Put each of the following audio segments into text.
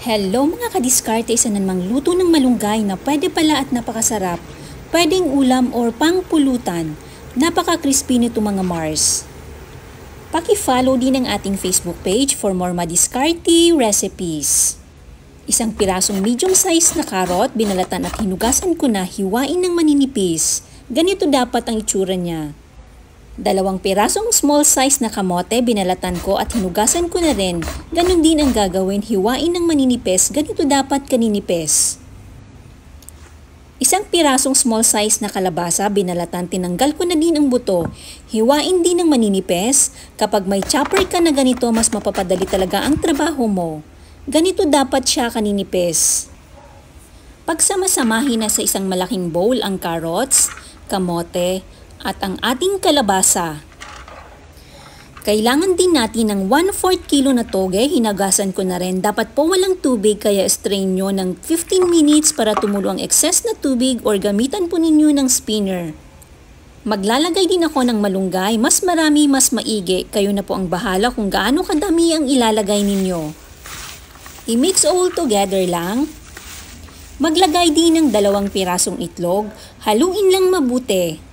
Hello mga kadiskarte, isa na namang luto ng malunggay na pwede pala at napakasarap. Pwedeng ulam or pangpulutan. Napaka-crispy nito mga Mars. Paki-follow din ang ating Facebook page for more madiskarte recipes. Isang pirasong medium size na karot, binalatan at hinugasan ko na hiwain ng maninipis. Ganito dapat ang itsura niya. 2 pirasong small size na kamote, binalatan ko at hinugasan ko na rin. Ganon din ang gagawin, hiwain ng maninipis, ganito dapat kaninipis. 1 pirasong small size na kalabasa, binalatan, tinanggal ko na din ang buto. Hiwain din ng maninipis. Kapag may chopper ka na ganito, mas mapapadali talaga ang trabaho mo. Ganito dapat siya kaninipis. Pagsamasamahin na sa isang malaking bowl ang carrots, kamote, at ang ating kalabasa. Kailangan din natin ng 1/4 kilo na toge, hinagasan ko na rin. Dapat po walang tubig kaya strain nyo ng 15 minutes para tumulo ang excess na tubig or gamitan po ninyo ng spinner. Maglalagay din ako ng malunggay, mas marami mas maigi. Kayo na po ang bahala kung gaano kadami ang ilalagay ninyo. I-mix all together lang. Maglagay din ng 2 pirasong itlog, haluin lang mabuti.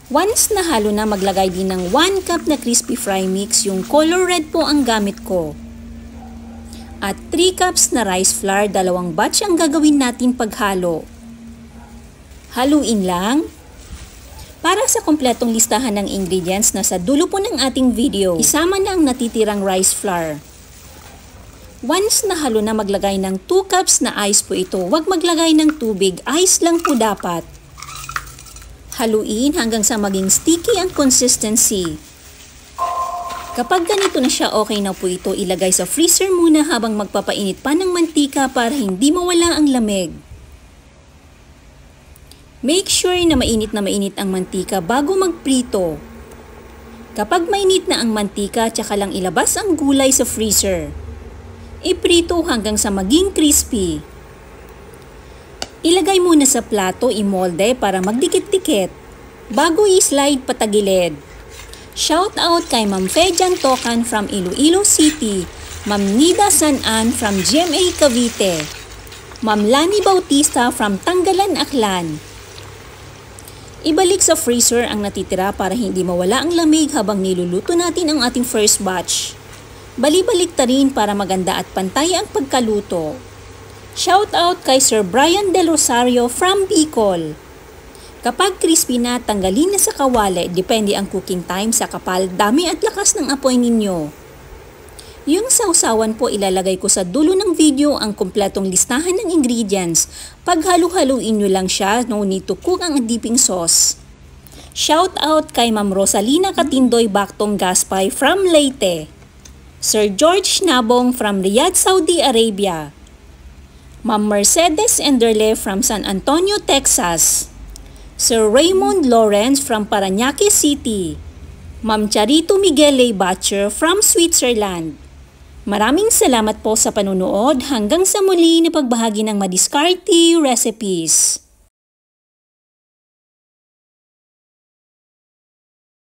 Once nahalo na, maglagay din ng 1 cup na crispy fry mix, yung color red po ang gamit ko. At 3 cups na rice flour, 2 batch ang gagawin natin paghalo. Haluin lang. Para sa kompletong listahan ng ingredients, nasa dulo po ng ating video. Isama na ang natitirang rice flour. Once nahalo na, maglagay ng 2 cups na ice po ito. Huwag maglagay ng tubig, ice lang po dapat. Haluin hanggang sa maging sticky ang consistency. Kapag ganito na siya, okay na po ito. Ilagay sa freezer muna habang magpapainit pa ng mantika para hindi mawala ang lamig. Make sure na mainit ang mantika bago magprito. Kapag mainit na ang mantika, tsaka lang ilabas ang gulay sa freezer. Iprito hanggang sa maging crispy. Ilagay muna sa plato, imolde para magdikit-dikit. Bago i-slide patagilid. Shout out kay Ma'am Fejan Tokan from Iloilo City, Ma'am Nida Sanan from GMA Cavite, Ma'am Lani Bautista from Tanggalan, Aklan. Ibalik sa freezer ang natitira para hindi mawala ang lamig habang niluluto natin ang ating first batch. Bali-balik ta rin para maganda at pantay ang pagkaluto. Shout out kay Sir Brian Del Rosario from Bicol. Kapag crispy na, tanggalin na sa kawali. Depende ang cooking time sa kapal, dami at lakas ng apoy ninyo. Yung sausawan po ilalagay ko sa dulo ng video ang kumpletong listahan ng ingredients. Pag halu-haluin nyo lang siya, no need to cook ang dipping sauce. Shout out kay Ma'am Rosalina Katindoy Baktong Gaspay from Leyte. Sir George Nabong from Riyadh, Saudi Arabia. Ma'am Mercedes Enderle from San Antonio, Texas. Sir Raymond Lawrence from Parañaque City. Ma'am Charito Miguel Batcher from Switzerland. Maraming salamat po sa panunood. Hanggang sa muli na pagbahagi ng madiskarte recipes.